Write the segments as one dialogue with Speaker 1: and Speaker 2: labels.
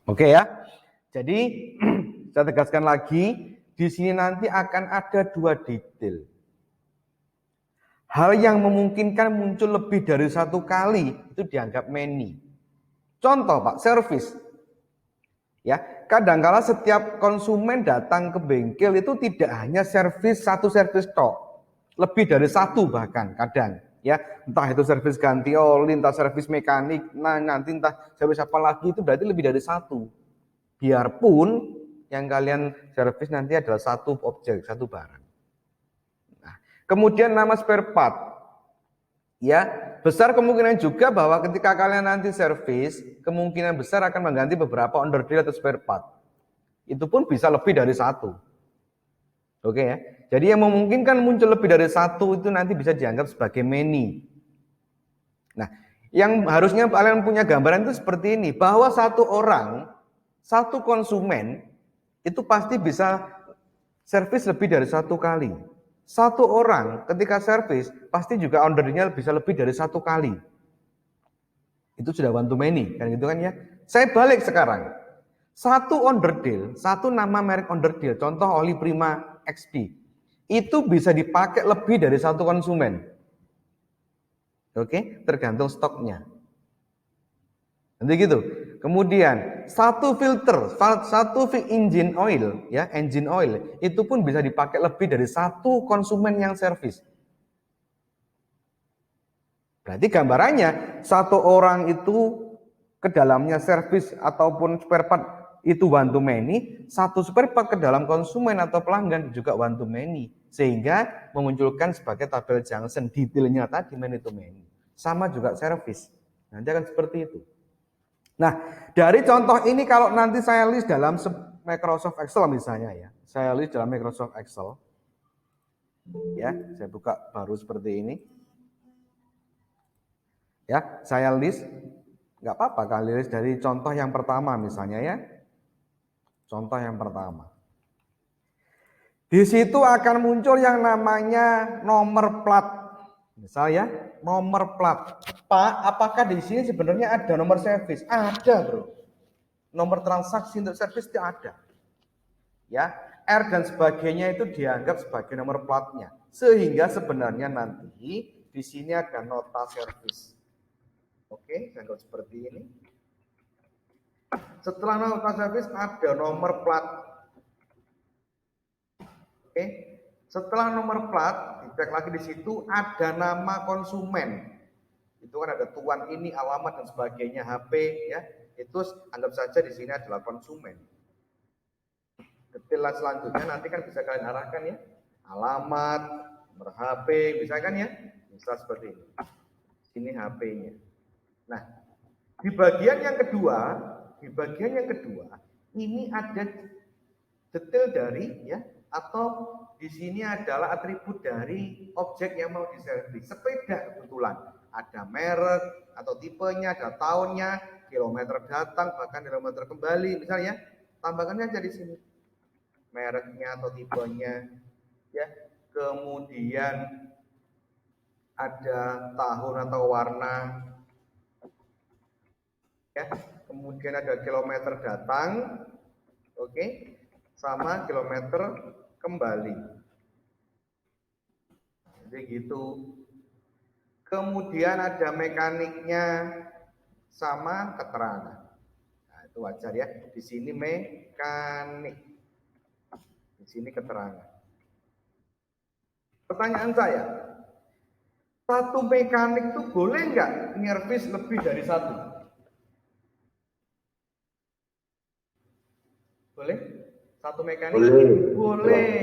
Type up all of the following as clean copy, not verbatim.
Speaker 1: Oke ya. Jadi saya tegaskan lagi, di sini nanti akan ada 2 detail. Hal yang memungkinkan muncul lebih dari 1 kali itu dianggap many. Contoh Pak, service. Ya, kadangkala setiap konsumen datang ke bengkel itu tidak hanya satu servis tok, lebih dari 1 bahkan kadang. Ya, entah itu servis ganti oli, entah servis mekanik, nanti entah servis apa lagi, itu berarti lebih dari 1. Biarpun yang kalian servis nanti adalah 1 objek, 1 barang. Nah, kemudian nama spare part. Ya, besar kemungkinan juga bahwa ketika kalian nanti servis, kemungkinan besar akan mengganti beberapa onderdil atau spare part. Itu pun bisa lebih dari 1. Oke ya. Jadi yang memungkinkan muncul lebih dari 1 itu nanti bisa dianggap sebagai many. Nah, yang harusnya kalian punya gambaran itu seperti ini, bahwa 1 orang, 1 konsumen itu pasti bisa servis lebih dari 1 kali. 1 orang ketika servis pasti juga ordernya bisa lebih dari 1 kali. Itu sudah one to many, kan gitu kan ya. Saya balik sekarang. 1 onderdil, 1 nama merek onderdil, contoh oli Prima XP, itu bisa dipakai lebih dari 1 konsumen. Oke, tergantung stoknya. Nanti gitu. Kemudian 1 filter, 1 engine oil, ya engine oil, itu pun bisa dipakai lebih dari 1 konsumen yang servis. Berarti gambarannya 1 orang itu ke dalamnya servis ataupun spare part itu one to many, 1 spare part ke dalam konsumen atau pelanggan juga one to many, sehingga memunculkan sebagai tabel junction detailnya tadi many to many. Sama juga servis. Nanti akan seperti itu. Nah, dari contoh ini kalau nanti saya list dalam Microsoft Excel misalnya ya. Saya list dalam Microsoft Excel. Ya, saya buka baru seperti ini. Ya, saya list, nggak apa-apa kali list dari contoh yang pertama misalnya ya. Contoh yang pertama. Di situ akan muncul yang namanya nomor plat. Misalnya nomor plat. Pak, apakah di sini sebenarnya ada nomor servis? Ada, Bro. Nomor transaksi untuk servis itu ada. Ya, R dan sebagainya itu dianggap sebagai nomor platnya. Sehingga sebenarnya nanti di sini ada nota servis. Oke, dianggap seperti ini. Setelah nota servis ada nomor plat. Oke. Setelah nomor plat, dicek lagi di situ ada nama konsumen. Itu kan ada tuan ini, alamat dan sebagainya, HP ya. Itu anggap saja di sini adalah konsumen. Detail selanjutnya nanti kan bisa kalian arahkan ya. Alamat, nomor HP, bisa kan ya? Bisa seperti ini. Ini HP-nya. Nah, di bagian yang kedua, ini ada detail dari ya, atau di sini adalah atribut dari objek yang mau diservis. Sepeda kebetulan ada merek atau tipenya, ada tahunnya, kilometer datang, bahkan kilometer kembali, misalnya. Tambahkannya aja di sini mereknya atau tipenya, ya. Kemudian ada tahun atau warna, ya. Kemudian ada kilometer datang, oke, sama kilometer kembali. Jadi gitu. Kemudian ada mekaniknya sama keterangan. Nah, itu wajar ya. Di sini mekanik. Di sini keterangan. Pertanyaan saya, 1 mekanik itu boleh nggak nyervis lebih dari 1? Boleh? 1 mekanik? Boleh.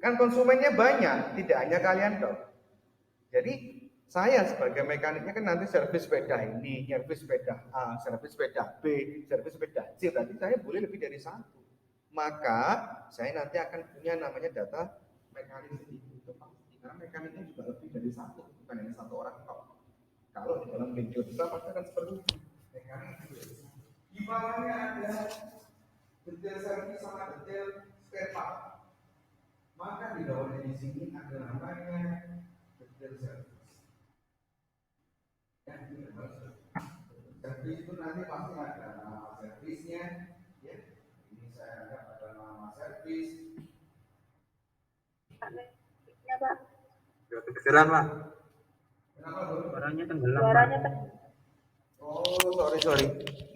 Speaker 1: Kan konsumennya banyak, tidak hanya kalian dong. Jadi saya sebagai mekaniknya kan nanti servis sepeda ini, servis sepeda A, servis sepeda B, servis sepeda C, berarti saya boleh lebih dari 1. Maka saya nanti akan punya namanya data mekanik itu pasti. Karena mekaniknya juga lebih dari 1, bukan hanya 1 orang tok. Kalau di dalam bengkel besar pasti akan seperti itu. Mekanik juga. Ibaratnya ada detail servis sama detail spare part. Maka di bawahnya di sini ada namanya detail servis. Ya, servis itu nanti pasti ada servisnya, ya. Ini saya anggap ada nama servis.
Speaker 2: Ya, Pak.
Speaker 3: Kegeran, Pak.
Speaker 1: Kenapa, Bro?
Speaker 3: Suaranya tenggelam,
Speaker 2: Suaranya
Speaker 3: Pak.
Speaker 1: Oh, sorry.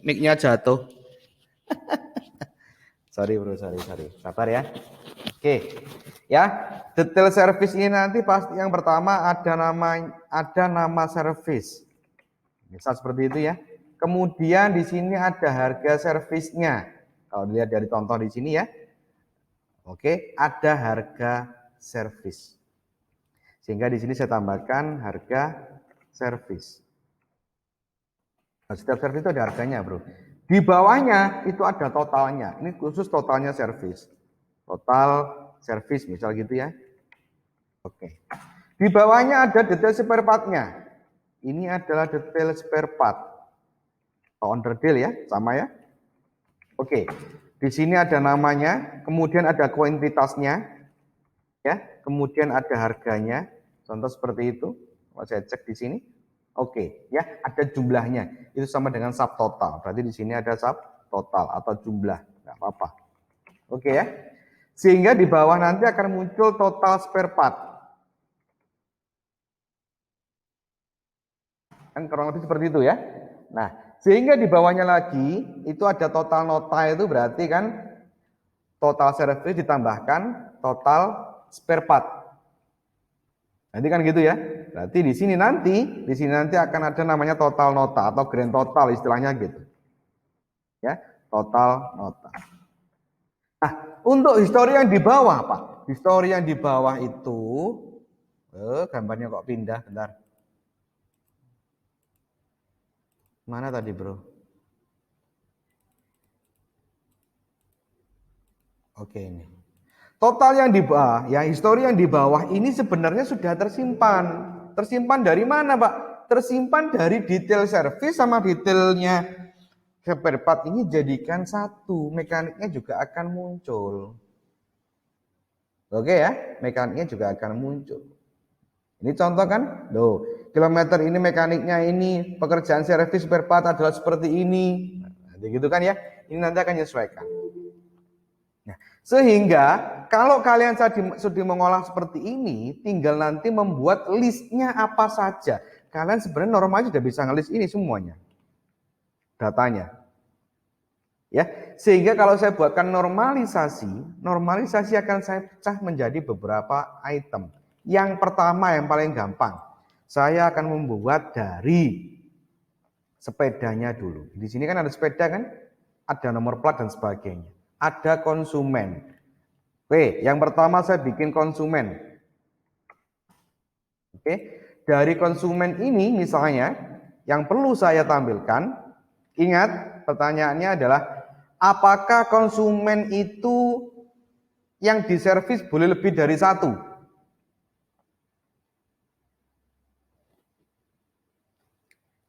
Speaker 1: Mic-nya jatuh. Sorry, Bro, sorry. Sabar ya. Oke. Ya, detail service ini nanti pasti yang pertama ada nama service. Misal seperti itu ya. Kemudian di sini ada harga servisnya. Kalau dilihat dari contoh di sini ya. Oke, ada harga servis. Sehingga di sini saya tambahkan harga servis. Nah, setiap servis itu ada harganya, Bro. Di bawahnya itu ada totalnya. Ini khusus totalnya servis. Total servis misal gitu ya. Oke. Di bawahnya ada detail spare part-nya. Ini adalah detail spare part. Under deal ya, sama ya. Oke. Di sini ada namanya, kemudian ada kuantitasnya. Ya, kemudian ada harganya. Contoh seperti itu. Kalau saya cek di sini. Oke, ya, ada jumlahnya. Itu sama dengan subtotal. Berarti di sini ada subtotal atau jumlah. Enggak apa-apa. Oke ya. Sehingga di bawah nanti akan muncul total spare part. Kan kurang lebih seperti itu ya. Nah, sehingga di bawahnya lagi itu ada total nota, itu berarti kan total service ditambahkan total spare part. Nanti kan gitu ya. Berarti di sini nanti akan ada namanya total nota atau grand total istilahnya gitu. Ya, total nota. Nah, untuk histori yang di bawah, Pak. Histori yang di bawah itu gambarnya kok pindah, bentar. Mana tadi, Bro? Oke, ini. Total yang di bawah, ya histori yang di bawah ini sebenarnya sudah tersimpan. Tersimpan dari mana, Pak? Tersimpan dari detail servis sama detailnya spare part ini jadikan satu. Mekaniknya juga akan muncul. Oke ya, mekaniknya juga akan muncul. Ini contoh kan? Loh, kilometer ini mekaniknya ini, pekerjaan servis spare part adalah seperti ini. Nanti gitu kan ya. Ini nanti akan menyesuaikan. Nah, sehingga kalau kalian sudah mengolah seperti ini, tinggal nanti membuat listnya apa saja. Kalian sebenarnya normalnya sudah bisa ngelis ini semuanya. Datanya. Ya, sehingga kalau saya buatkan normalisasi akan saya pecah menjadi beberapa item. Yang pertama yang paling gampang, saya akan membuat dari sepedanya dulu. Di sini kan ada sepeda kan, ada nomor plat dan sebagainya. Ada konsumen. Oke, yang pertama saya bikin konsumen. Oke, dari konsumen ini misalnya yang perlu saya tampilkan, ingat pertanyaannya adalah apakah konsumen itu yang diservis boleh lebih dari satu?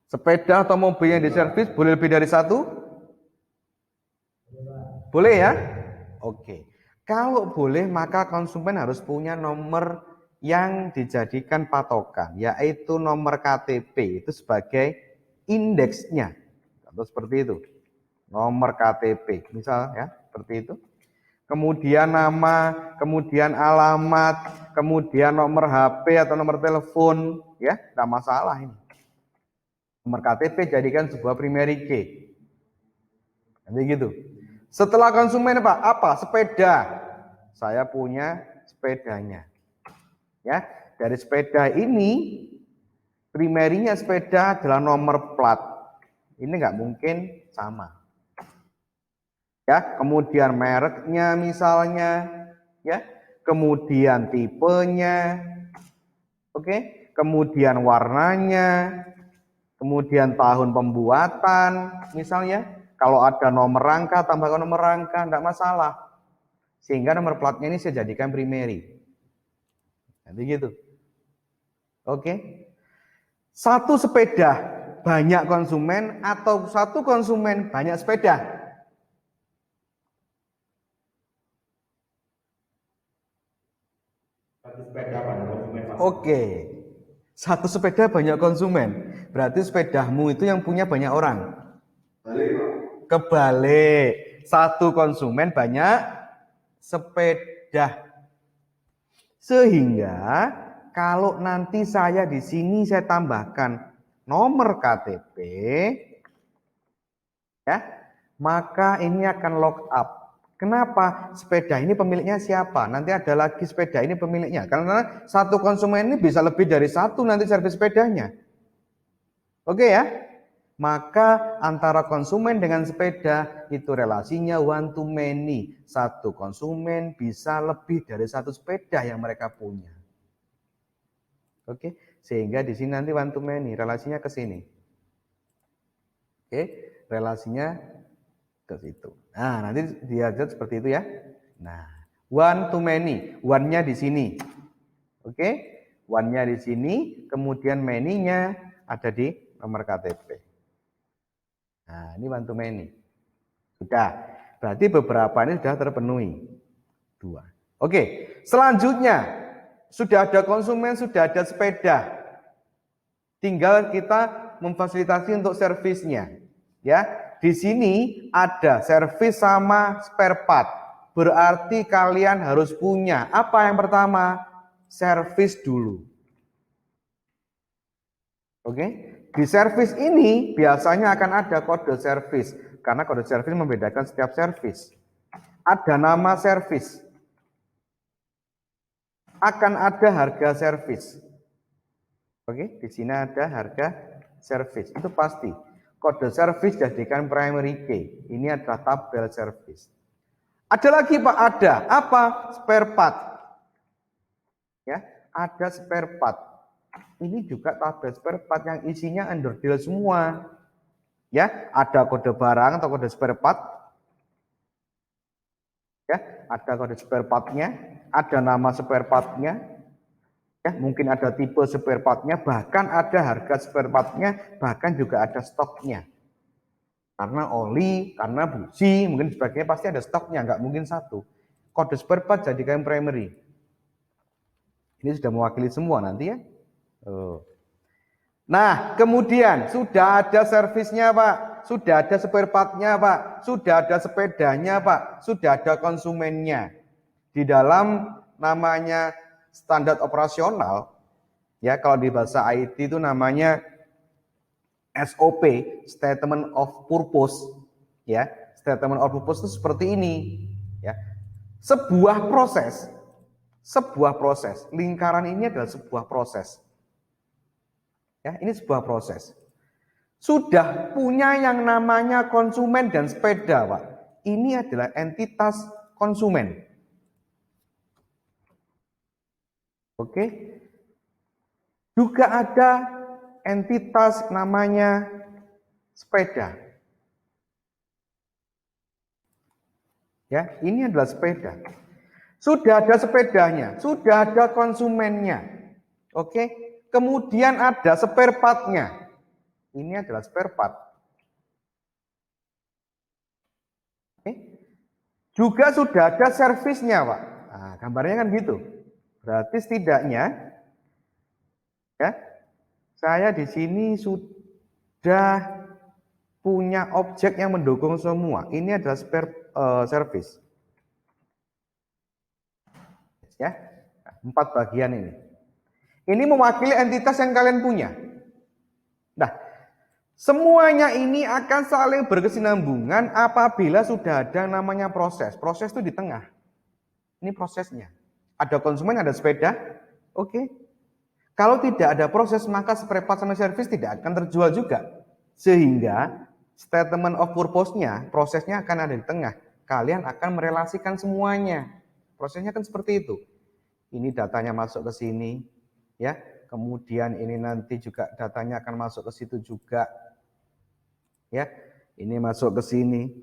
Speaker 1: Sepeda atau mobil yang diservis boleh lebih dari satu? Boleh ya? Oke. Kalau boleh maka konsumen harus punya nomor yang dijadikan patokan, yaitu nomor KTP itu sebagai indeksnya. Atau seperti itu. Nomor KTP, misal ya, seperti itu. Kemudian nama, kemudian alamat, kemudian nomor HP atau nomor telepon, ya, tidak masalah ini. Nomor KTP jadikan sebuah primary key. Nanti gitu. Setelah konsumen apa? Sepeda. Saya punya sepedanya. Ya, dari sepeda ini primerinya sepeda adalah nomor plat. Ini nggak mungkin sama. Ya, kemudian mereknya misalnya, ya, kemudian tipenya, oke, kemudian warnanya, kemudian tahun pembuatan, misalnya. Kalau ada nomor rangka, tambahkan nomor rangka, tidak masalah. Sehingga nomor platnya ini saya jadikan primary. Nanti gitu. Oke. Satu sepeda, banyak konsumen, atau satu konsumen, banyak sepeda. Oke. Satu sepeda banyak konsumen. Berarti sepedamu itu yang punya banyak orang. Kebalik. Satu konsumen banyak sepeda. Sehingga kalau nanti saya di sini saya tambahkan nomor KTP, ya, maka ini akan lock up. Kenapa? Sepeda ini pemiliknya siapa? Nanti ada lagi sepeda ini pemiliknya. Karena satu konsumen ini bisa lebih dari satu nanti servis sepedanya. Oke ya? Maka antara konsumen dengan sepeda itu relasinya one to many. Satu konsumen bisa lebih dari satu sepeda yang mereka punya. Oke, sehingga di sini nanti one to many, relasinya ke sini. Oke, relasinya ke situ. Nah, nanti diajar seperti itu ya. Nah, one to many, one-nya di sini. Oke, one-nya di sini, kemudian many-nya ada di nomor KTP. Nah, ini one to many. Sudah, berarti beberapa ini sudah terpenuhi. 2. Oke, selanjutnya sudah ada konsumen, sudah ada sepeda. Tinggal kita memfasilitasi untuk servisnya. Ya, di sini ada servis sama spare part. Berarti kalian harus punya apa yang pertama? Servis dulu. Oke, di servis ini biasanya akan ada kode servis. Karena kode servis membedakan setiap servis. Ada nama servis. Akan ada harga servis. Oke, di sini ada harga servis. Itu pasti. Kode servis jadikan primary key. Ini adalah tabel servis. Ada lagi Pak, ada. Apa? Spare part. Ya, ada spare part. Ini juga tabel spare part yang isinya underdeal semua. Ya, ada kode barang atau kode spare part. Ya, ada kode spare partnya, ada nama spare partnya. Ya, mungkin ada tipe spare partnya, bahkan ada harga spare partnya, bahkan juga ada stoknya. Karena oli, karena busi, mungkin sebagainya pasti ada stoknya, nggak mungkin satu. Kode spare part jadikan primary. Ini sudah mewakili semua nanti ya. Nah, kemudian sudah ada servisnya Pak, sudah ada spare partnya Pak, sudah ada sepedanya Pak, sudah ada konsumennya. Di dalam namanya standar operasional, ya kalau di bahasa IT itu namanya SOP, Statement of Purpose, ya. Statement of Purpose itu seperti ini, ya. Sebuah proses, lingkaran ini adalah sebuah proses. Ya, ini sebuah proses. Sudah punya yang namanya konsumen dan sepeda, Pak. Ini adalah entitas konsumen. Oke. Juga ada entitas namanya sepeda. Ya, ini adalah sepeda. Sudah ada sepedanya, sudah ada konsumennya. Oke. Kemudian ada spare part-nya. Ini adalah spare part. Oke. Juga sudah ada servisnya, Pak. Nah, gambarnya kan gitu. Berarti setidaknya ya, saya di sini sudah punya objek yang mendukung semua. Ini adalah spare service. Ya, 4 bagian ini. Ini mewakili entitas yang kalian punya. Nah, semuanya ini akan saling berkesinambungan apabila sudah ada namanya proses. Proses itu di tengah. Ini prosesnya. Ada konsumen, ada sepeda. Oke. Kalau tidak ada proses, maka spare part sama service tidak akan terjual juga. Sehingga statement of purpose-nya, prosesnya akan ada di tengah. Kalian akan merelasikan semuanya. Prosesnya kan seperti itu. Ini datanya masuk ke sini, ya. Kemudian ini nanti juga datanya akan masuk ke situ juga. Ya. Ini masuk ke sini.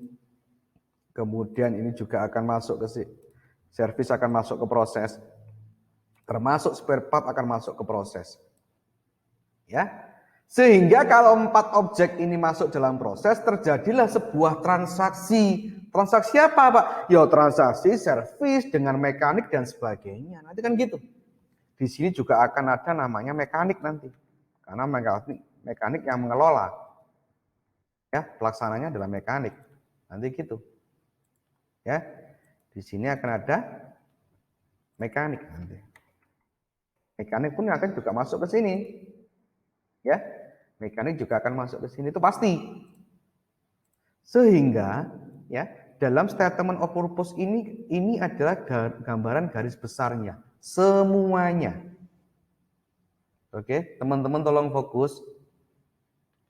Speaker 1: Kemudian ini juga akan masuk ke sini. Servis akan masuk ke proses. Termasuk spare part akan masuk ke proses. Ya. Sehingga kalau 4 objek ini masuk dalam proses, terjadilah sebuah transaksi. Transaksi apa, Pak? Ya transaksi servis dengan mekanik dan sebagainya. Nanti kan gitu. Di sini juga akan ada namanya mekanik nanti. Karena mekanik yang mengelola. Ya, pelaksananya adalah mekanik. Nanti gitu. Ya. Di sini akan ada mekanik nanti. Mekanik pun akan juga masuk ke sini. Ya. Mekanik juga akan masuk ke sini, itu pasti. Sehingga ya, dalam statement of purpose ini adalah gambaran garis besarnya, semuanya. Oke, teman-teman tolong fokus.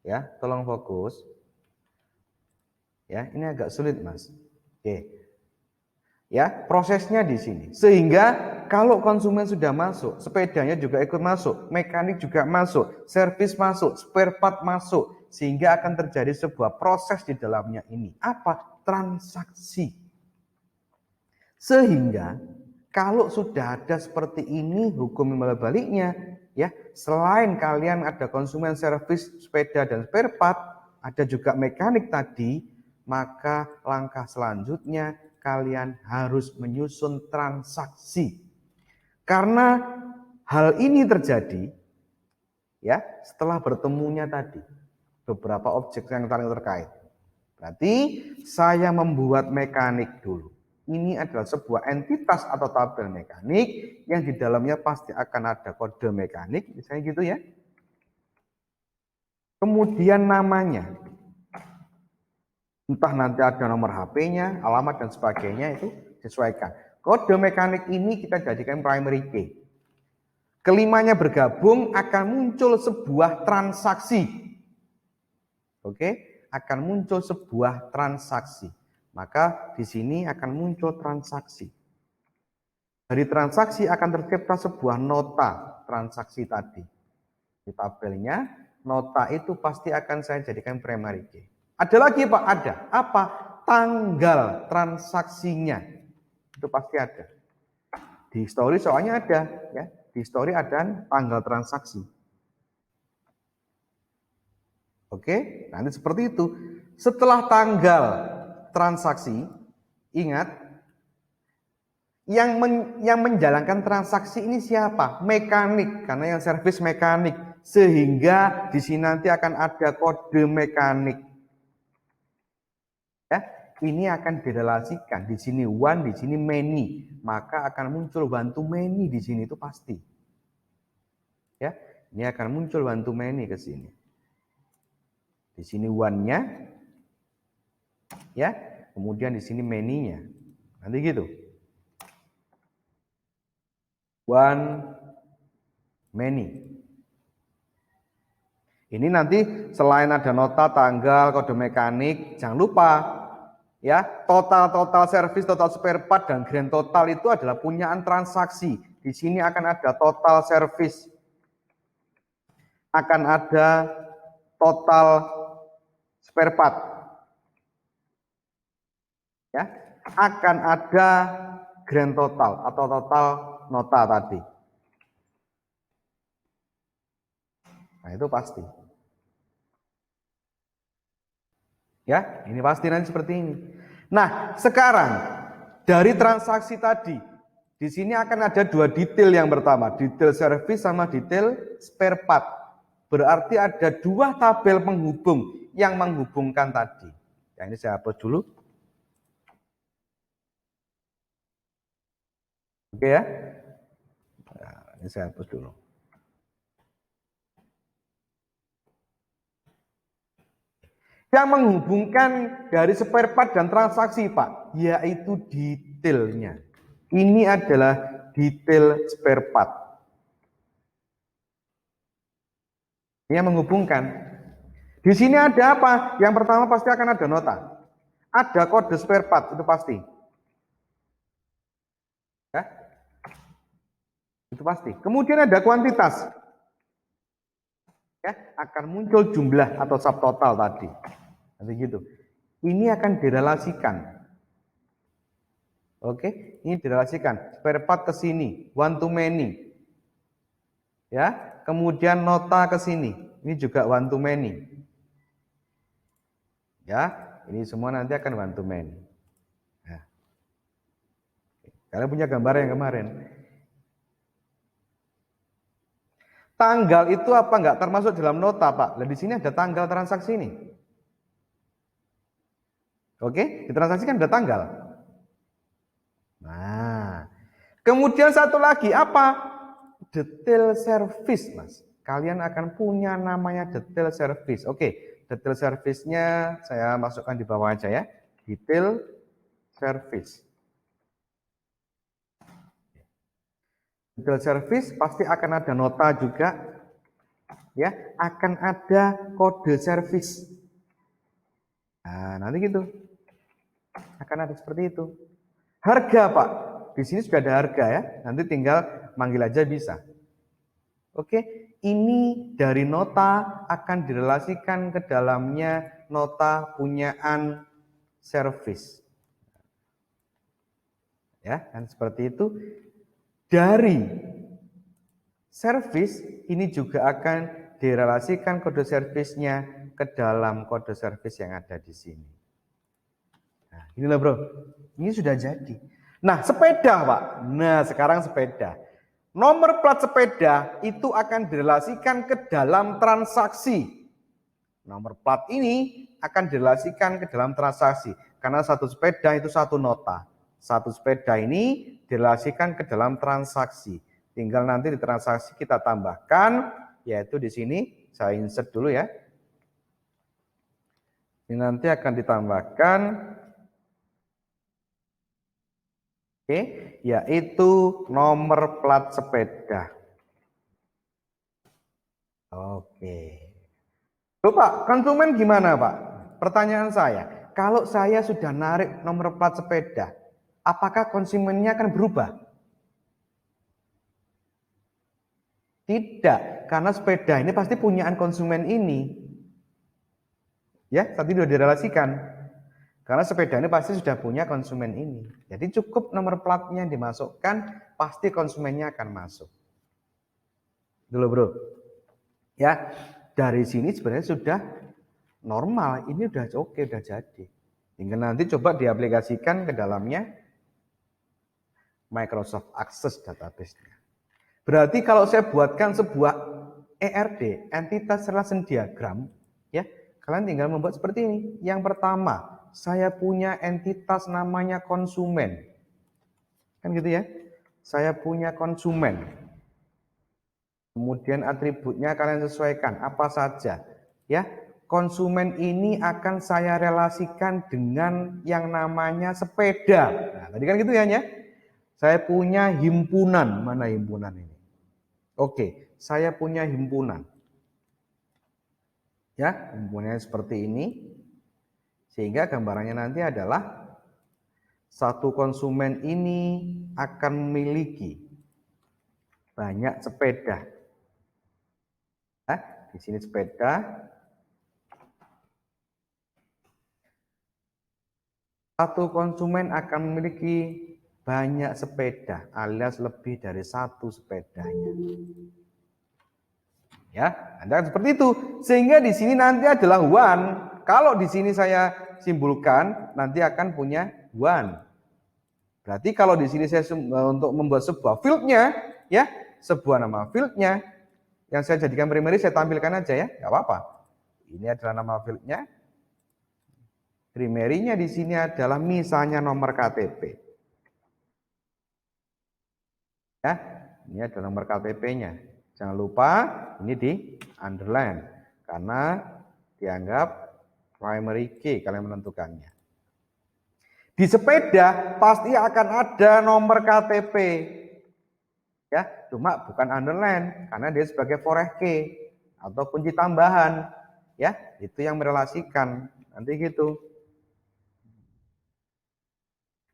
Speaker 1: Ya, tolong fokus. Ya, ini agak sulit, Mas. Oke. Ya, prosesnya di sini. Sehingga kalau konsumen sudah masuk, sepedanya juga ikut masuk, mekanik juga masuk, servis masuk, spare part masuk, sehingga akan terjadi sebuah proses di dalamnya ini. Apa? Transaksi. Sehingga kalau sudah ada seperti ini hukum timbal baliknya, ya, selain kalian ada konsumen servis sepeda dan spare part, ada juga mekanik tadi, maka langkah selanjutnya kalian harus menyusun transaksi. Karena hal ini terjadi ya setelah bertemunya tadi beberapa objek yang saling terkait. Berarti saya membuat mekanik dulu. Ini adalah sebuah entitas atau tabel mekanik yang di dalamnya pasti akan ada kode mekanik, misalnya gitu ya. Kemudian namanya. Entah nanti ada nomor HP-nya, alamat dan sebagainya, itu disesuaikan. Kode mekanik ini kita jadikan primary key. Kelimanya bergabung akan muncul sebuah transaksi. Oke, akan muncul sebuah transaksi. Maka di sini akan muncul transaksi. Dari transaksi akan tercipta sebuah nota transaksi tadi. Di tabelnya, nota itu pasti akan saya jadikan primary key. Ada lagi Pak? Ada. Apa? Tanggal transaksinya. Itu pasti ada. Di history soalnya ada. Ya. Di history ada tanggal transaksi. Oke, nanti seperti itu. Setelah tanggal transaksi, ingat, yang menjalankan transaksi ini siapa? Mekanik, karena yang servis mekanik. Sehingga di sini nanti akan ada kode mekanik. Ya, ini akan direlasikan. Di sini one, di sini many. Maka akan muncul one to many di sini itu pasti. Ya, ini akan muncul one to many ke sini. Di sini one-nya, ya. Kemudian di sini many-nya. Nanti gitu. One, many. Ini nanti selain ada nota, tanggal, kode mekanik, jangan lupa ya, total servis, total spare part dan grand total itu adalah punyaan transaksi. Di sini akan ada total servis. Akan ada total spare part. Ya, akan ada grand total atau total nota tadi. Nah, itu pasti. Ya, ini pasti nanti seperti ini. Nah, sekarang dari transaksi tadi, di sini akan ada dua detail yang pertama, detail service sama detail spare part. Berarti ada dua tabel penghubung yang menghubungkan tadi. Yang ini saya hapus dulu. Oke ya. Nah, ini saya hapus dulu. Yang menghubungkan dari spare part dan transaksi, Pak, yaitu detailnya. Ini adalah detail spare part. Ini yang menghubungkan. Di sini ada apa? Yang pertama pasti akan ada nota. Ada kode spare part, itu pasti. Ya? Itu pasti. Kemudian ada kuantitas. Ya, akan muncul jumlah atau subtotal tadi. Nanti gitu. Ini akan direlasikan. Oke, ini direlasikan. Spare part ke sini, one to many. Ya, kemudian nota ke sini. Ini juga one to many. Ya, ini semua nanti akan one to many. Nah. Kalian punya gambar yang kemarin. Tanggal itu apa enggak termasuk dalam nota, Pak? Nah, di sini ada tanggal transaksi ini. Oke, ditransaksikan ada tanggal. Nah, kemudian satu lagi apa? Detail service, Mas. Kalian akan punya namanya detail service. Oke, detail service-nya saya masukkan di bawah aja ya. Detail service. Detail service pasti akan ada nota juga, ya, akan ada kode service. Nah, nanti gitu. Akan ada seperti itu. Harga, Pak. Di sini sudah ada harga ya. Nanti tinggal manggil aja bisa. Oke, ini dari nota akan direlasikan ke dalamnya nota punyaan service. Ya, kan seperti itu. Dari service ini juga akan direlasikan kode service-nya ke dalam kode service yang ada di sini. Nah, inilah bro, ini sudah jadi. Nah, sepeda Pak. Nah, sekarang sepeda. Nomor plat sepeda itu akan direlasikan ke dalam transaksi. Nomor plat ini akan direlasikan ke dalam transaksi. Karena satu sepeda itu satu nota. Satu sepeda ini direlasikan ke dalam transaksi. Tinggal nanti di transaksi kita tambahkan, yaitu di sini saya insert dulu ya. Ini nanti akan ditambahkan, oke, yaitu nomor plat sepeda. Oke. Loh Pak, konsumen gimana Pak? Pertanyaan saya, kalau saya sudah narik nomor plat sepeda, apakah konsumennya akan berubah? Tidak, karena sepeda ini pasti punyaan konsumen ini. Ya, tadi sudah direlasikan. Karena sepeda ini pasti sudah punya konsumen ini. Jadi cukup nomor platnya dimasukkan, pasti konsumennya akan masuk. Dulu bro. Ya, dari sini sebenarnya sudah normal. Ini udah oke, udah jadi. Tinggal nanti coba diaplikasikan ke dalamnya Microsoft Access database-nya. Berarti kalau saya buatkan sebuah ERD, entitas relation diagram, ya, kalian tinggal membuat seperti ini. Yang pertama, saya punya entitas namanya konsumen. Kan gitu ya. Saya punya konsumen. Kemudian atributnya kalian sesuaikan apa saja. Ya, konsumen ini akan saya relasikan dengan yang namanya sepeda. Nah, tadi kan gitu ya, ya. Saya punya himpunan. Mana himpunan ini? Oke, saya punya himpunan. Ya, himpunannya seperti ini. Sehingga gambarannya nanti adalah satu konsumen ini akan memiliki banyak sepeda. Nah, di sini sepeda. Satu konsumen akan memiliki banyak sepeda alias lebih dari satu sepedanya. Ya, Anda kan seperti itu. Sehingga di sini nanti adalah one. Kalau di sini saya simbolkan, nanti akan punya one. Berarti kalau di sini saya untuk membuat sebuah fieldnya, ya, sebuah nama fieldnya, yang saya jadikan primary saya tampilkan aja ya, nggak apa-apa. Ini adalah nama fieldnya. Primary-nya di sini adalah misalnya nomor KTP. Ya, ini adalah nomor KTP-nya. Jangan lupa ini di underline karena dianggap primary key kalian menentukannya. Di sepeda pasti akan ada nomor KTP. Ya, cuma bukan underline karena dia sebagai foreh key atau kunci tambahan. Ya, itu yang merelasikan. Nanti gitu.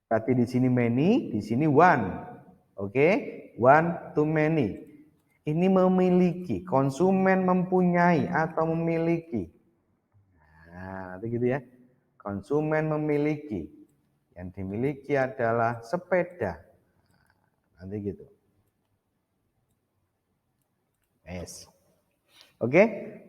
Speaker 1: Berarti di sini many, di sini one. Oke, one to many. Ini memiliki, konsumen mempunyai atau memiliki. Nah, nanti gitu ya. Konsumen memiliki. Yang dimiliki adalah sepeda. Nanti gitu. Yes. Oke,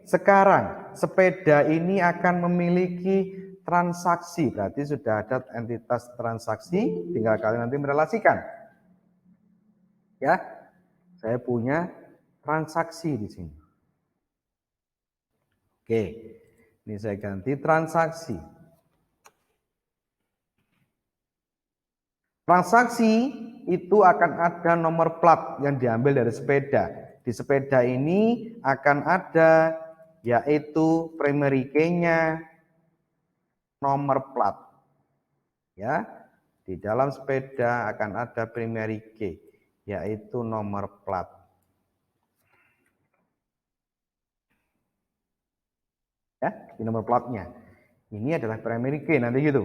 Speaker 1: sekarang sepeda ini akan memiliki transaksi. Berarti sudah ada entitas transaksi, tinggal kalian nanti merelasikan. Ya, saya punya transaksi di sini. Oke, ini saya ganti transaksi. Transaksi itu akan ada nomor plat yang diambil dari sepeda. Di sepeda ini akan ada yaitu primary key-nya, nomor plat. Ya, di dalam sepeda akan ada primary key yaitu nomor plat. Ya, di nomor platnya. Ini adalah primary key nanti gitu.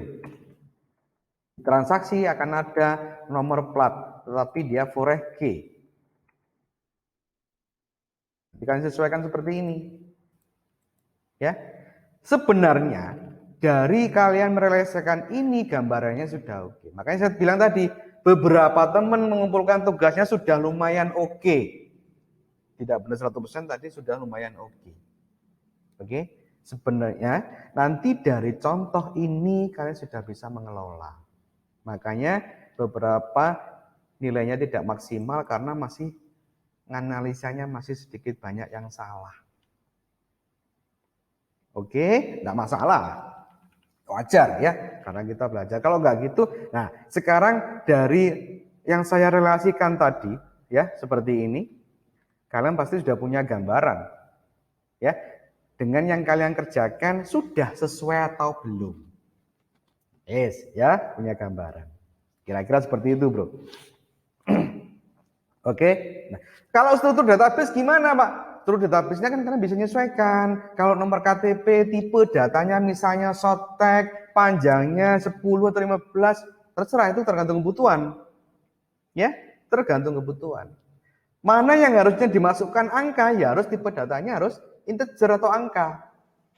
Speaker 1: Transaksi akan ada nomor plat, tetapi dia foreign key. Jika disesuaikan seperti ini. Ya. Sebenarnya dari kalian merealisasikan ini gambarannya sudah oke. Makanya saya bilang tadi, beberapa teman mengumpulkan tugasnya sudah lumayan oke. Tidak benar 100% tadi sudah lumayan oke. Oke. Sebenarnya nanti dari contoh ini kalian sudah bisa mengelola. Makanya beberapa nilainya tidak maksimal karena masih analisanya masih sedikit banyak yang salah. Oke, enggak masalah. Wajar ya, karena kita belajar. Kalau enggak gitu, nah sekarang dari yang saya relasikan tadi, ya seperti ini, kalian pasti sudah punya gambaran. Ya, dengan yang kalian kerjakan sudah sesuai atau belum? Yes, ya punya gambaran. Kira-kira seperti itu, bro. Oke, nah, kalau struktur database gimana, Pak? Struktur database-nya kan kalian bisa menyesuaikan. Kalau nomor KTP, tipe datanya misalnya short tag, panjangnya 10 atau 15, terserah itu tergantung kebutuhan. Ya, tergantung kebutuhan. Mana yang harusnya dimasukkan angka, ya harus tipe datanya harus integer atau angka.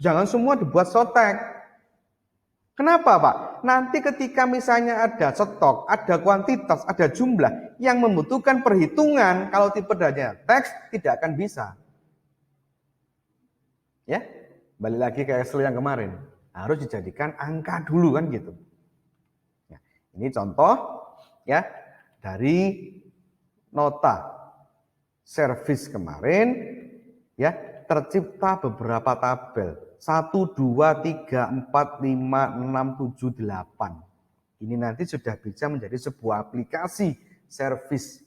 Speaker 1: Jangan semua dibuat short tag. Kenapa, Pak? Nanti ketika misalnya ada stok, ada kuantitas, ada jumlah yang membutuhkan perhitungan, kalau tipe datanya teks tidak akan bisa. Ya, balik lagi ke Excel yang kemarin. Harus dijadikan angka dulu kan gitu. Nah, ini contoh ya dari nota service kemarin ya, tercipta beberapa tabel. 1, 2, 3, 4, 5, 6, 7, 8. Ini nanti sudah bisa menjadi sebuah aplikasi service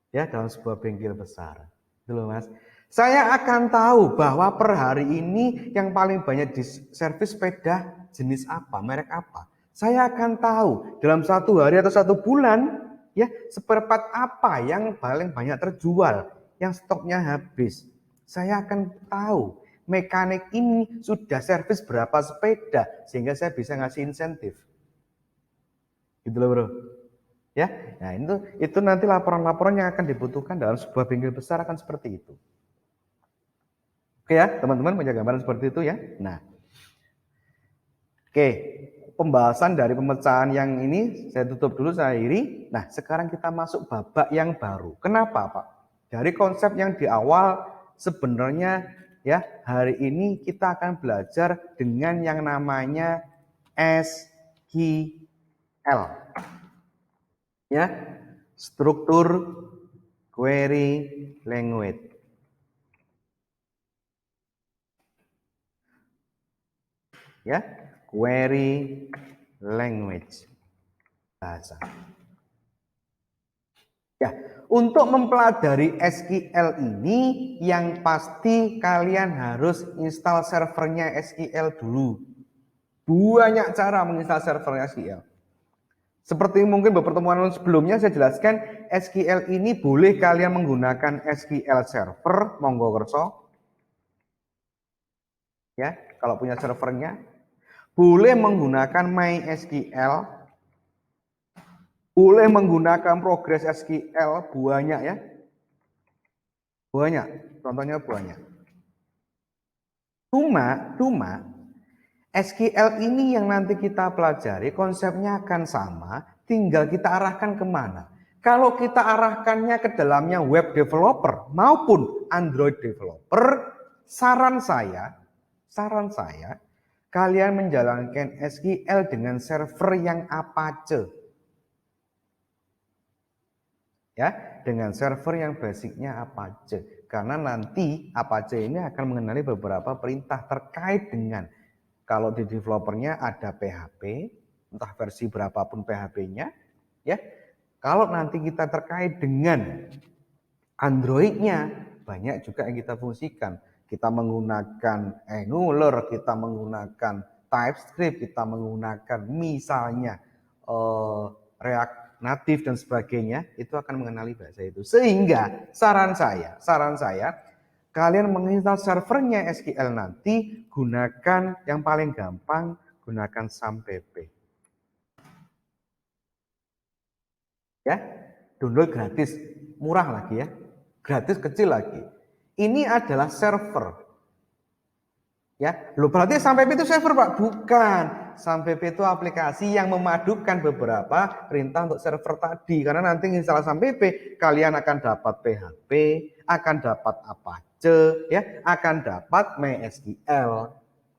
Speaker 1: ya dalam sebuah bengkel besar. Itu loh, Mas. Saya akan tahu bahwa per hari ini yang paling banyak di servis sepeda jenis apa, merek apa. Saya akan tahu dalam 1 hari atau 1 bulan ya seperempat apa yang paling banyak terjual, yang stoknya habis. Saya akan tahu mekanik ini sudah servis berapa sepeda sehingga saya bisa ngasih insentif. Gitu loh, bro. Ya, nah itu nanti laporan-laporan yang akan dibutuhkan dalam sebuah bengkel besar akan seperti itu. Oke ya, teman-teman punya gambaran seperti itu ya. Nah, oke, pembahasan dari pemecahan yang ini saya tutup dulu, saya akhiri. Nah, sekarang kita masuk babak yang baru. Kenapa, Pak? Dari konsep yang di awal sebenarnya ya hari ini kita akan belajar dengan yang namanya SQL. Ya, struktur query language. Ya, query language bahasa. Ya, untuk mempelajari SQL ini yang pasti kalian harus install servernya SQL dulu. Banyak cara menginstal servernya SQL. Seperti mungkin beberapa pertemuan sebelumnya saya jelaskan, SQL ini boleh kalian menggunakan SQL server, monggo kerso. Ya, kalau punya servernya, boleh menggunakan MySQL, boleh menggunakan Progress SQL, banyak ya. Banyak, contohnya banyak. Cuma SQL ini yang nanti kita pelajari konsepnya akan sama, tinggal kita arahkan kemana. Kalau kita arahkannya ke dalamnya web developer maupun Android developer, saran saya kalian menjalankan SQL dengan server yang Apache. Ya, dengan server yang basicnya Apache. Karena nanti Apache ini akan mengenali beberapa perintah terkait dengan kalau di developernya ada PHP, entah versi berapapun PHP-nya, Ya, kalau nanti kita terkait dengan Android-nya, banyak juga yang kita fungsikan. Kita menggunakan Angular, kita menggunakan TypeScript, kita menggunakan misalnya React Native dan sebagainya, itu akan mengenali bahasa itu. Sehingga saran saya, kalian menginstal servernya SQL nanti gunakan yang paling gampang, gunakan SAMPP. Ya, download gratis, murah lagi ya, gratis kecil lagi. Ini adalah server. Ya, lo berarti SAMPP itu server Pak? Bukan. SAMPP itu aplikasi yang memadukan beberapa perintah untuk server tadi. Karena nanti install SAMPP, kalian akan dapat PHP, akan dapat Apache, ya, akan dapat MySQL,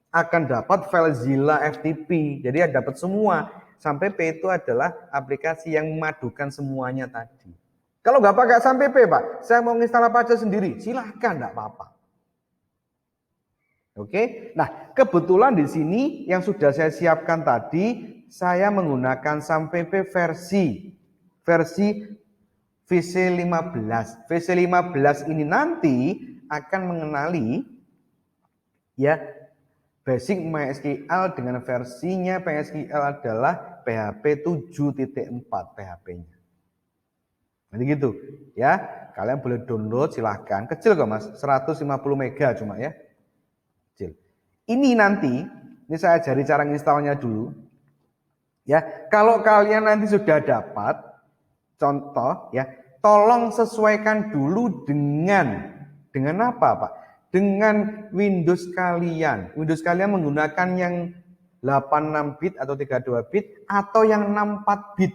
Speaker 1: akan dapat FileZilla FTP. Jadi ya dapat semua. SAMPP itu adalah aplikasi yang memadukan semuanya tadi. Kalau nggak pakai SAMPP Pak, saya mau install Apache sendiri, silahkan, nggak apa-apa. Oke, nah kebetulan di sini yang sudah saya siapkan tadi, saya menggunakan SAMPP versi VC15. VC15 ini nanti akan mengenali ya basic MySQL dengan versinya MySQL adalah PHP 7.4 PHP-nya. Nanti gitu ya, kalian boleh download silahkan, kecil kok Mas, 150 mega cuma ya. Ini nanti, ini saya ajari cara installnya dulu. Ya, kalau kalian nanti sudah dapat contoh ya, tolong sesuaikan dulu dengan apa Pak? Dengan Windows kalian. Windows kalian menggunakan yang 86 bit atau 32 bit atau yang 64 bit.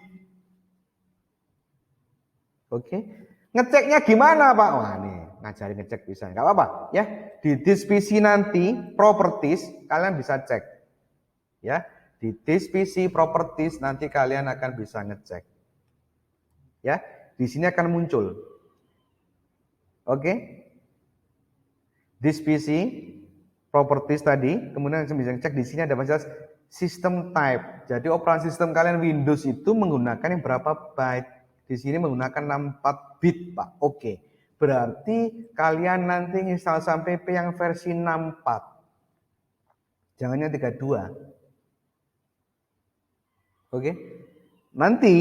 Speaker 1: Oke. Ngeceknya gimana Pak? Wah nih, ngajarin ngecek bisa. Enggak apa-apa ya. Di disk PC nanti properties kalian bisa cek. Ya, di disk PC properties nanti kalian akan bisa ngecek. Ya, di sini akan muncul. Oke. Disk PC properties tadi, kemudian bisa ngecek di sini ada fasilitas system type. Jadi operasi sistem kalian Windows itu menggunakan yang berapa byte? Di sini menggunakan 64 bit, Pak. Oke. Berarti kalian nanti install SAMPP yang versi 64. Jangannya 32. Oke. Nanti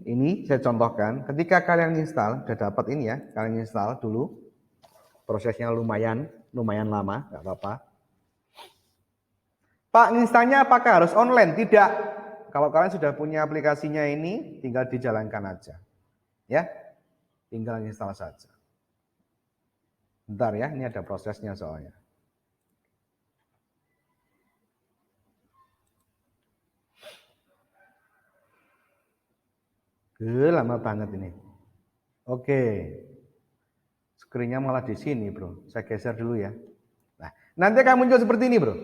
Speaker 1: ini saya contohkan, ketika kalian install, sudah dapat ini ya, kalian install dulu. Prosesnya lumayan lama, nggak apa-apa. Pak, installnya apakah harus online? Tidak. Kalau kalian sudah punya aplikasinya ini, tinggal dijalankan aja. Ya, tinggal install saja. Bentar ya, ini ada prosesnya soalnya. Lama banget ini. Oke. Screen-nya malah di sini, Bro. Saya geser dulu ya. Nah, nanti akan muncul seperti ini, Bro.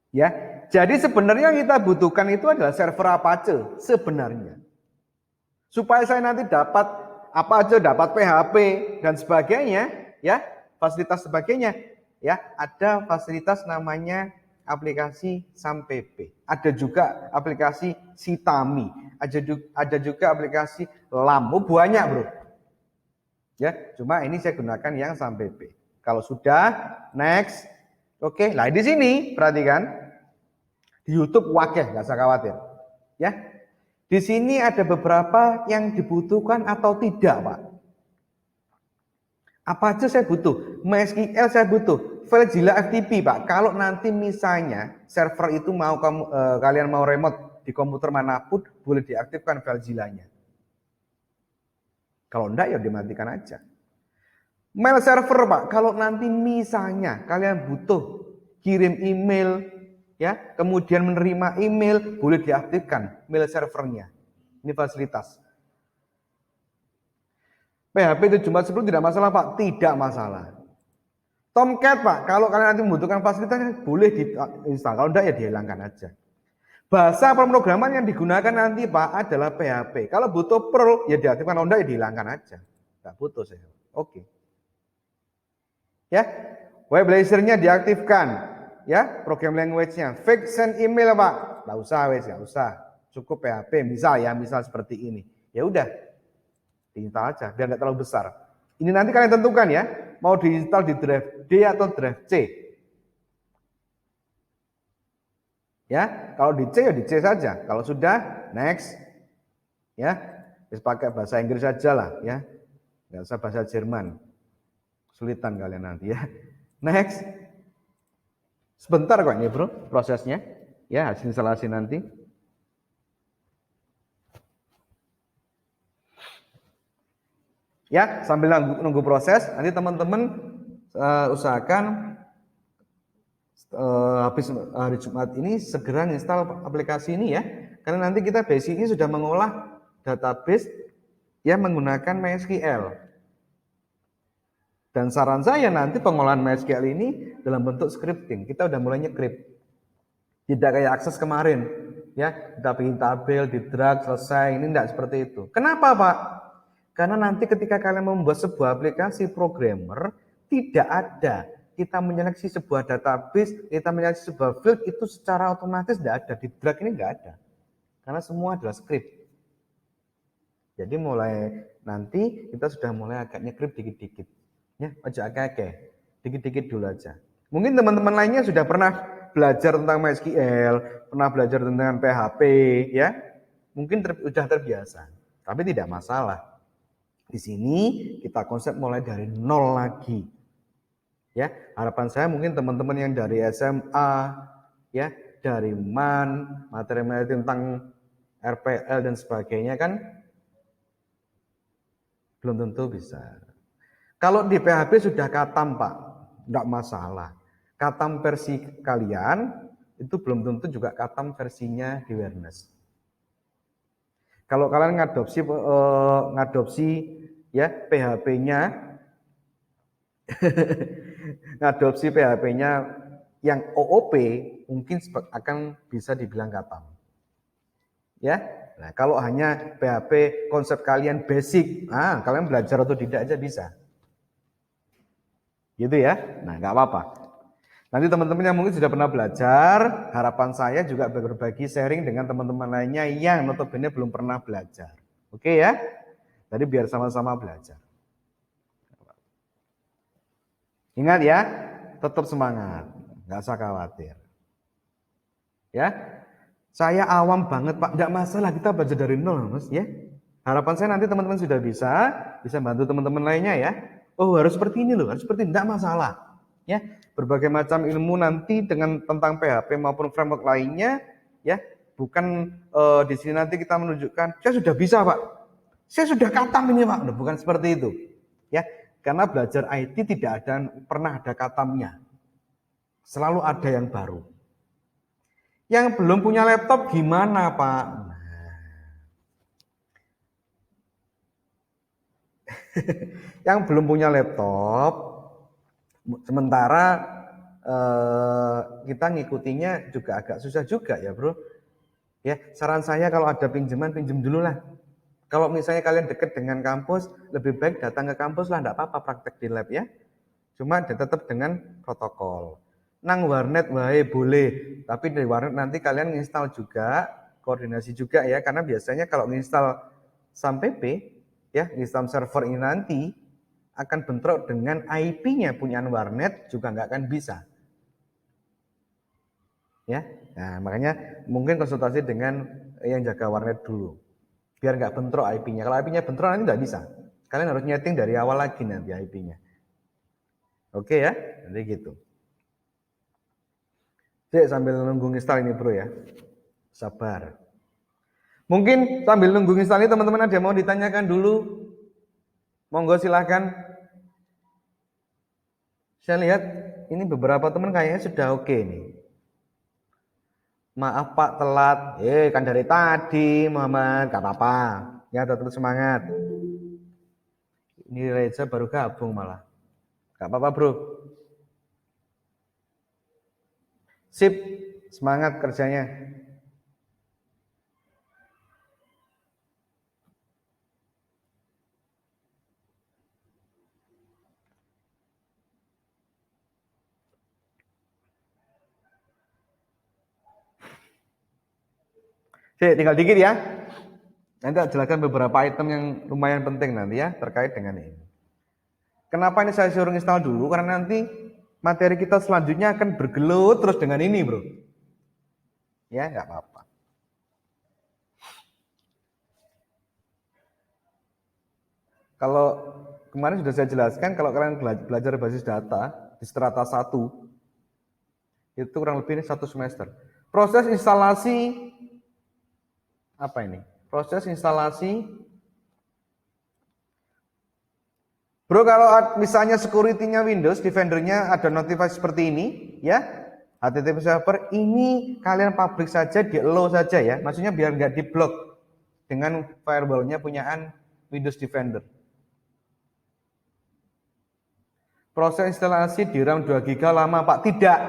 Speaker 1: Ya, jadi sebenarnya yang kita butuhkan itu adalah server Apache sebenarnya. Supaya saya nanti dapat Apache, dapat PHP dan sebagainya, ya, fasilitas sebagainya, ya, ada fasilitas namanya aplikasi SAMPP. Ada juga aplikasi Sitami, ada juga aplikasi LAM. Oh, banyak, Bro. Ya, cuma ini saya gunakan yang SAMPP. Kalau sudah, next. Oke, nah di sini perhatikan di YouTube wakeh, nggak usah khawatir. Ya, di sini ada beberapa yang dibutuhkan atau tidak, Pak. Apa aja saya butuh? MySQL saya butuh. FileZilla FTP, Pak. Kalau nanti misalnya server itu mau kalian mau remote di komputer manapun, boleh diaktifkan FileZilla-nya. Kalau enggak ya dimatikan aja. Mail server Pak, kalau nanti misalnya kalian butuh kirim email, ya, kemudian menerima email, boleh diaktifkan mail servernya. Ini fasilitas. PHP 7.10 tidak masalah Pak, tidak masalah. Tomcat Pak, kalau kalian nanti membutuhkan fasilitasnya, boleh diinstal, kalau enggak ya dihilangkan aja. Bahasa pemrograman yang digunakan nanti Pak adalah PHP. Kalau butuh Perl, ya diaktifkan, kalau enggak ya dihilangkan aja. Enggak butuh saya. Oke. Ya, web laser-nya diaktifkan, ya, program language-nya. Fake send email Pak, nggak usah, nggak usah. cukup PHP misal seperti ini. Ya udah, diinstal aja biar nggak terlalu besar. Ini nanti kalian tentukan ya, mau diinstal di drive D atau drive C. Ya, kalau di C ya di C saja. Kalau sudah, next. Ya, bisa pakai bahasa Inggris saja lah ya. Nggak usah bahasa Jerman. Kesulitan kalian nanti ya. Next. Sebentar kok ini bro prosesnya. Ya, hasil instalasi nanti. Ya, sambil nunggu proses, nanti teman-teman usahakan habis hari Jumat ini segera install aplikasi ini ya. Karena nanti kita basicnya sudah mengolah database yang menggunakan MySQL. Dan saran saya nanti pengolahan MySQL ini dalam bentuk scripting. Kita udah mulai nge-script. Tidak kayak akses kemarin. Ya, kita bikin tabel, di drag, selesai. Ini tidak seperti itu. Kenapa Pak? Karena nanti ketika kalian membuat sebuah aplikasi programmer, tidak ada kita menyeleksi sebuah database, kita menyeleksi sebuah field, itu secara otomatis tidak ada. Di drag ini tidak ada. Karena semua adalah script. Jadi mulai nanti kita sudah mulai agak nge-script dikit-dikit. Ya, aja agak-agak. Dikit-dikit dulu aja. Mungkin teman-teman lainnya sudah pernah belajar tentang MySQL, pernah belajar tentang PHP, ya. Mungkin sudah terbiasa. Tapi tidak masalah. Di sini kita konsep mulai dari nol lagi. Ya, harapan saya mungkin teman-teman yang dari SMA, ya, dari MAN, materi-materi tentang RPL dan sebagainya kan belum tentu bisa. Kalau di PHP sudah katam Pak, enggak masalah. Katam versi kalian itu belum tentu juga katam versinya di Awareness. Kalau kalian ngadopsi ya PHP-nya ngadopsi PHP-nya yang OOP mungkin akan bisa dibilang katam. Ya. Nah, kalau hanya PHP konsep kalian basic, kalian belajar atau tidak aja bisa. Gitu ya. Nah, nggak apa-apa. Nanti teman-teman yang mungkin sudah pernah belajar, harapan saya juga berbagi sharing dengan teman-teman lainnya yang notabene belum pernah belajar. Oke ya? Jadi biar sama-sama belajar. Ingat ya, tetap semangat. Nggak usah khawatir. Ya, saya awam banget Pak. Nggak masalah, kita belajar dari nol Mas. Ya. Harapan saya nanti teman-teman sudah bisa bantu teman-teman lainnya ya. Oh harus seperti ini loh, harus seperti ini. Nggak masalah. Ya, berbagai macam ilmu nanti dengan tentang PHP maupun framework lainnya ya, bukan di sini nanti kita menunjukkan saya sudah bisa Pak, saya sudah katam ini Pak, bukan seperti itu ya, karena belajar IT tidak pernah ada katamnya, selalu ada yang baru. Yang belum punya laptop gimana Pak? Yang belum punya laptop sementara kita ngikutinya juga agak susah juga ya bro. Ya, saran saya kalau ada pinjaman pinjam dulu lah. Kalau misalnya kalian dekat dengan kampus, lebih baik datang ke kampus lah, enggak apa-apa praktek di lab ya. Cuma tetap dengan protokol. Nang warnet wae boleh, tapi di warnet nanti kalian nginstal juga, koordinasi juga ya, karena biasanya kalau nginstal SAM PP ya, nginstal server ini nanti akan bentrok dengan IP-nya punya warnet juga nggak akan bisa. Ya, nah makanya mungkin konsultasi dengan yang jaga warnet dulu, biar nggak bentrok IP-nya. Kalau IP-nya bentrok nanti nggak bisa. Kalian harus nyeting dari awal lagi nanti IP-nya. Oke ya, nanti gitu. Jadi sambil nunggu install ini bro ya, sabar. Mungkin sambil nunggu install ini teman-teman ada yang mau ditanyakan dulu? Monggo silahkan. Saya lihat ini beberapa teman kayaknya sudah oke nih. Maaf Pak telat. Kan dari tadi Muhammad, gak apa-apa. Ya tetap semangat. Ini Reza baru gabung malah. Gak apa-apa bro. Sip, semangat kerjanya. Tinggal dikit ya. Nanti saya jelaskan beberapa item yang lumayan penting nanti ya terkait dengan ini. Kenapa ini saya suruh install dulu? Karena nanti materi kita selanjutnya akan bergelut terus dengan ini, bro. Ya, nggak apa-apa. Kalau kemarin sudah saya jelaskan, kalau kalian belajar basis data di strata 1, itu kurang lebih 1 semester. Proses instalasi, apa ini? Proses instalasi, bro, kalau misalnya security-nya Windows, Defender-nya ada notifikasi seperti ini, ya, HTTP server, ini kalian public saja, di allow saja ya, maksudnya biar nggak di-block dengan firewall-nya punyaan Windows Defender. Proses instalasi di RAM 2 GB lama, Pak? Tidak.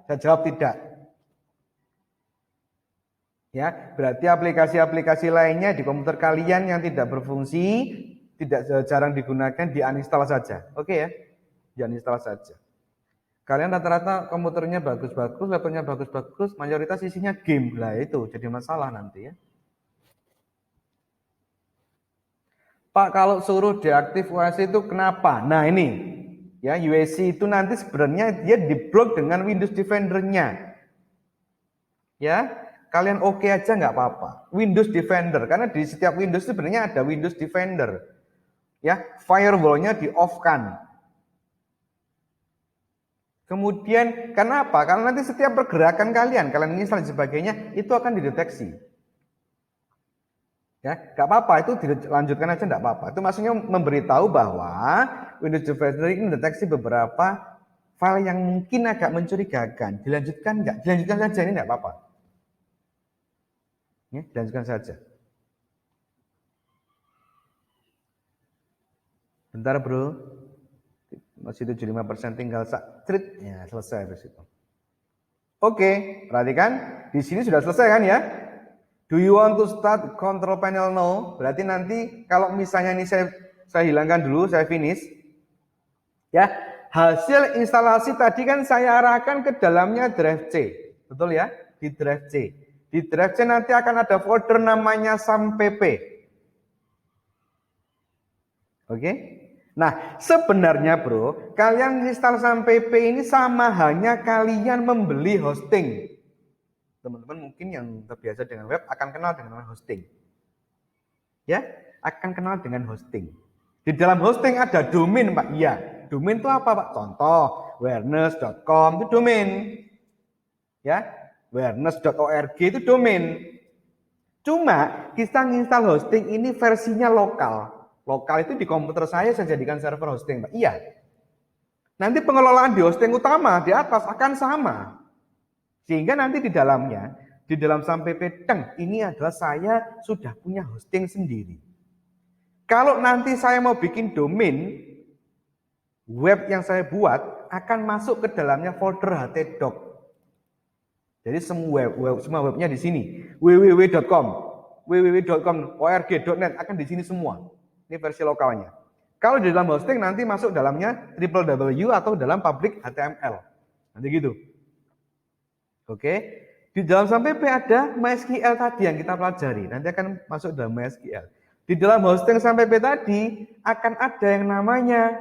Speaker 1: Saya jawab tidak. Ya, berarti aplikasi-aplikasi lainnya di komputer kalian yang tidak berfungsi, tidak jarang digunakan, di-uninstall saja. Oke ya? Di-uninstall saja. Kalian rata-rata komputernya bagus-bagus, laptopnya bagus-bagus, mayoritas isinya game. Lah itu jadi masalah nanti ya. Pak, kalau suruh deaktif UAC itu kenapa? Nah ini. Ya, UAC itu nanti sebenarnya dia diblok dengan Windows Defender-nya. Ya, kalian oke aja nggak apa-apa. Windows Defender, karena di setiap Windows sebenarnya ada Windows Defender. Ya, firewall-nya di-off-kan. Kemudian, kenapa? Karena nanti setiap pergerakan kalian install dan sebagainya, itu akan dideteksi. Ya, nggak apa-apa, itu dilanjutkan aja nggak apa-apa. Itu maksudnya memberitahu bahwa Windows Defender ini mendeteksi beberapa file yang mungkin agak mencurigakan. Dilanjutkan nggak? Dilanjutkan saja, ini nggak apa-apa. Ya, dilanjutkan saja. Bentar bro, masih 75% tinggal treat, ya selesai habis itu. Oke, perhatikan di sini sudah selesai kan ya? Do you want to start control panel now? Berarti nanti kalau misalnya ini saya hilangkan dulu, saya finish. Ya, hasil instalasi tadi kan saya arahkan ke dalamnya drive C. Betul ya? Di drive C. Di drive C nanti akan ada folder namanya sampp. Oke? Nah, sebenarnya bro, kalian install sampp ini sama hanya kalian membeli hosting. Teman-teman mungkin yang terbiasa dengan web akan kenal dengan hosting. Ya, akan kenal dengan hosting. Di dalam hosting ada domain, Pak. Iya, domain itu apa, Pak? Contoh, awareness.com itu domain. Ya, awareness.org itu domain. Cuma kita nginstal hosting ini versinya lokal. Lokal itu di komputer saya jadikan server hosting, Pak. Iya. Nanti pengelolaan di hosting utama di atas akan sama. Sehingga nanti di dalamnya, di dalam sampai pedang, ini adalah saya sudah punya hosting sendiri. Kalau nanti saya mau bikin domain, web yang saya buat akan masuk ke dalamnya folder htdoc. Jadi semua webnya di sini. www.com, org.net akan di sini semua. Ini versi lokalnya. Kalau di dalam hosting nanti masuk dalamnya www atau dalam public HTML. Nanti gitu. Oke, di dalam sampai ada MySQL tadi yang kita pelajari. Nanti akan masuk dalam MySQL. Di dalam hosting sampai tadi akan ada yang namanya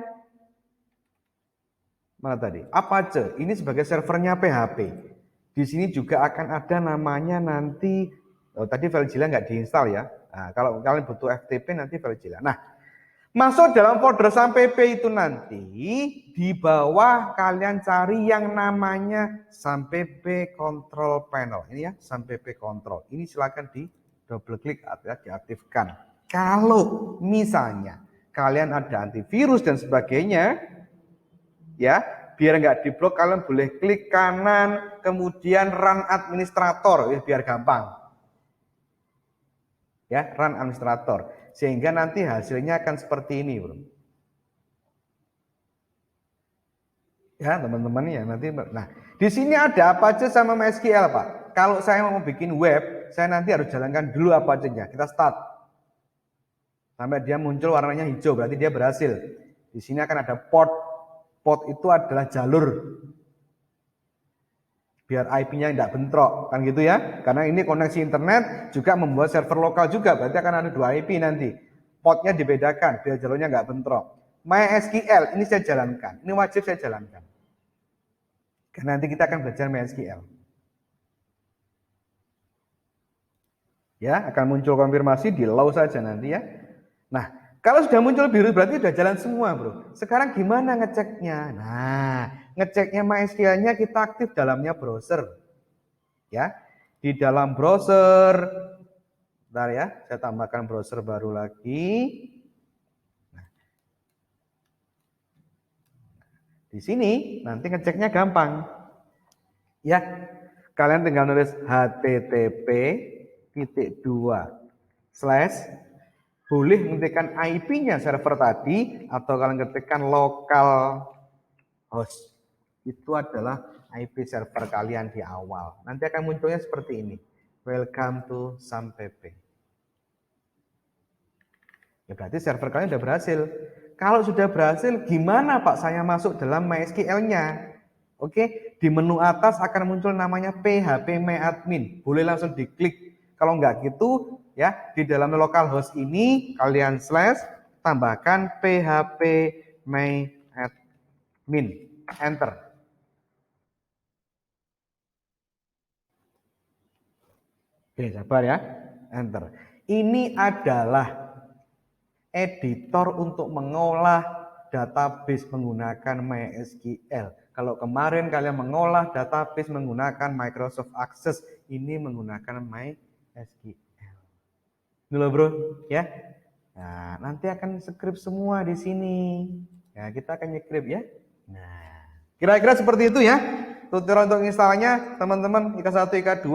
Speaker 1: mana tadi? Apache. Ini sebagai servernya PHP. Di sini juga akan ada namanya nanti. Tadi FileZilla nggak diinstal ya. Nah, kalau kalian butuh FTP nanti FileZilla. Nah, masuk dalam folder sampp itu nanti di bawah kalian cari yang namanya sampp control panel. Ini ya, sampp control. Ini silakan di double klik atau diaktifkan. Kalau misalnya kalian ada antivirus dan sebagainya, ya biar nggak diblok, kalian boleh klik kanan, kemudian run administrator, ya biar gampang. Ya, run administrator. Sehingga nanti hasilnya akan seperti ini, bro. Ya, teman-teman ya nanti. Nah, di sini ada Apache sama MySQL, Pak. Kalau saya mau bikin web, saya nanti harus jalankan dulu Apache-nya. Kita start. Sampai dia muncul warnanya hijau, berarti dia berhasil. Di sini akan ada port. Port itu adalah jalur. biar IP-nya tidak bentrok, kan gitu ya. Karena ini koneksi internet juga membuat server lokal juga, berarti akan ada 2 IP nanti. Portnya dibedakan biar jalurnya nggak bentrok. MySQL ini saya jalankan, ini wajib saya jalankan. Karena nanti kita akan belajar MySQL. Ya, akan muncul konfirmasi di allow saja nanti ya. Nah, kalau sudah muncul biru berarti sudah jalan semua, Bro. Sekarang gimana ngeceknya? Nah, ngeceknya MySQL-nya kita aktif dalamnya browser. Ya. Di dalam browser. Bentar ya, saya tambahkan browser baru lagi. Nah. Di sini nanti ngeceknya gampang. Ya. Kalian tinggal nulis http:// boleh mengetikkan IP-nya server tadi atau kalian ketikkan local host. Itu adalah IP server kalian di awal. Nanti akan munculnya seperti ini. Welcome to SAMPP. Ya berarti server kalian sudah berhasil. Kalau sudah berhasil, gimana Pak saya masuk dalam MySQL-nya? Oke, di menu atas akan muncul namanya phpMyAdmin. Boleh langsung diklik. Kalau enggak gitu, ya di dalam localhost ini kalian / tambahkan phpMyAdmin. Enter. Oke, sabar ya. Enter. Ini adalah editor untuk mengolah database menggunakan MySQL. Kalau kemarin kalian mengolah database menggunakan Microsoft Access, ini menggunakan MySQL. Ini loh bro, ya. Nah, nanti akan script semua di sini. Ya, kita akan nge-script ya. Nah, kira-kira seperti itu ya. Tutorial untuk installnya, teman-teman, IK1, IK2.